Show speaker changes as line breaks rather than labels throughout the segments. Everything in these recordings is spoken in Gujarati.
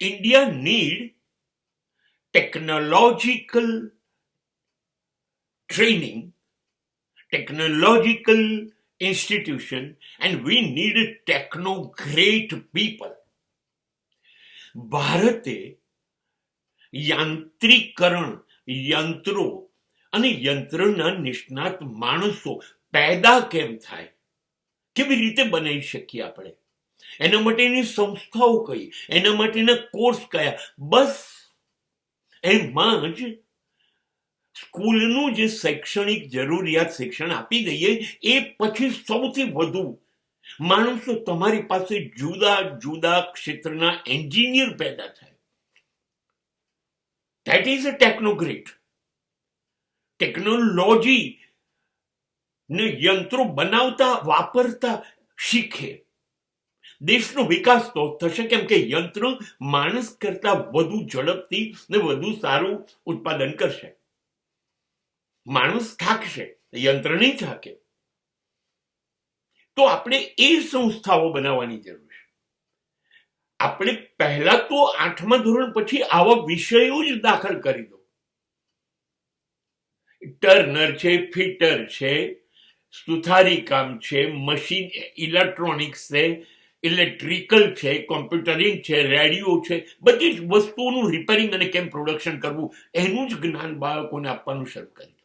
India need technological training, technological institution, and we need techno-great people. ભારતે યાંત્રિકરણ, યંત્રો અને યંત્રના નિષ્ણાત માણસો પેદા કેમ થાય, કેવી રીતે બનાવી શકીએ આપણે, એના માટેની સંસ્થાઓ કઈ, એના માટેના કોર્સ કયા, બસ એમાં જ સ્કૂલનું જે શૈક્ષણિક જરૂરિયાત શિક્ષણ આપી દઈએ, એ પછી સૌથી વધુ માણસો તમારી પાસે જુદા જુદા ક્ષેત્રના એન્જિનિયર પેદા થાય. That is a technocrat. Technology ને યંત્રો બનાવતા વાપરતા શીખે, દેશનો વિકાસ તો થશે, કેમ કે યંત્ર માણસ કરતા વધુ ઝડપથી ને વધુ સારું ઉત્પાદન કરશે. માણસ થાકશે, યંત્ર નહીં થાકે. તો આપણે એ સંસ્થાઓ બનાવવાની જરૂર છે. આપણે પહેલા તો 8મા ધોરણ પછી આવા વિષયો જ દાખલ કરી દો. ટર્નર છે, ફિટર છે, સુથારી કામ છે, મશીન ઇલેક્ટ્રોનિક્સ છે, ઇલેક્ટ્રિકલ છે, કોમ્પ્યુટરિંગ છે, રેડિયો છે, બધી જ વસ્તુઓનું રિપેરિંગ અને કેમ પ્રોડક્શન કરવું, એનું જ જ્ઞાન બાળકોને આપવાનું શરૂ કરી દો.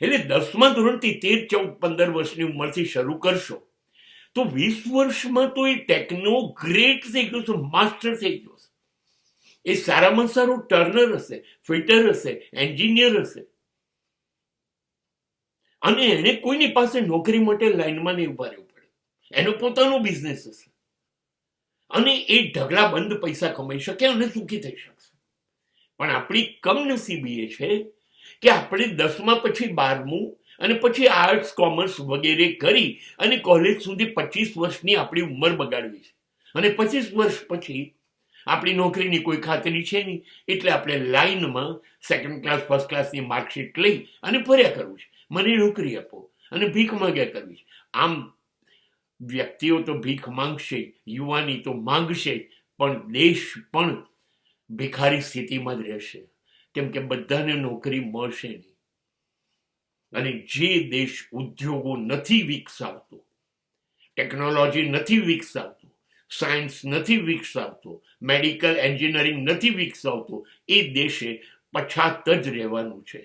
એટલે 10મા ધોરણથી 13, 14, 15 વર્ષની ઉંમરથી શરૂ કરશો તો 20 વર્ષમાં તો એ ટેકનો ગ્રેટ થઈ ગયો છે, માસ્ટર થઈ ગયો છે. એ સારામાં સારું ટર્નર હશે, ફિટર હશે, એન્જિનિયર હશે, અને એને કોઈની પાસે નોકરી માટે લાઈનમાં નહીં ઉભા રહેવું પડે. એનો પોતાનો બિઝનેસ હશે અને એ ઢગલા બંધ પૈસા કમાઈ શકે અને સુખી થઈ શકશે. પણ આપણી કમનસીબી એ છે કે આપણે 10મા પછી 12મું અને પછી આર્ટ્સ, કોમર્સ વગેરે કરી અને કોલેજ સુધી 25 વર્ષની આપણી ઉંમર બગાડવી છે, અને 25 વર્ષ પછી આપણી નોકરીની કોઈ ખાતરી છે નહીં, એટલે આપણે લાઈનમાં સેકન્ડ ક્લાસ, ફર્સ્ટ ક્લાસની માર્કશીટ લઈ અને ફર્યા કરવું છે, મને નોકરી આપો, અને ભીખ માંગ્યા કરવી છે. આમ વ્યક્તિઓ તો ભીખ માંગશે, યુવાની તો માંગશે, પણ દેશ પણ ભિખારી સ્થિતિમાં જ રહેશે, કેમ કે બધાને નોકરી મળશે નહીં. અને જે દેશ ઉદ્યોગો નથી વિકસાવતો, ટેકનોલોજી નથી વિકસાવતો, સાયન્સ નથી વિકસાવતો, મેડિકલ એન્જિનિયરિંગ નથી વિકસાવતો, એ દેશે પછાત જ રહેવાનું છે.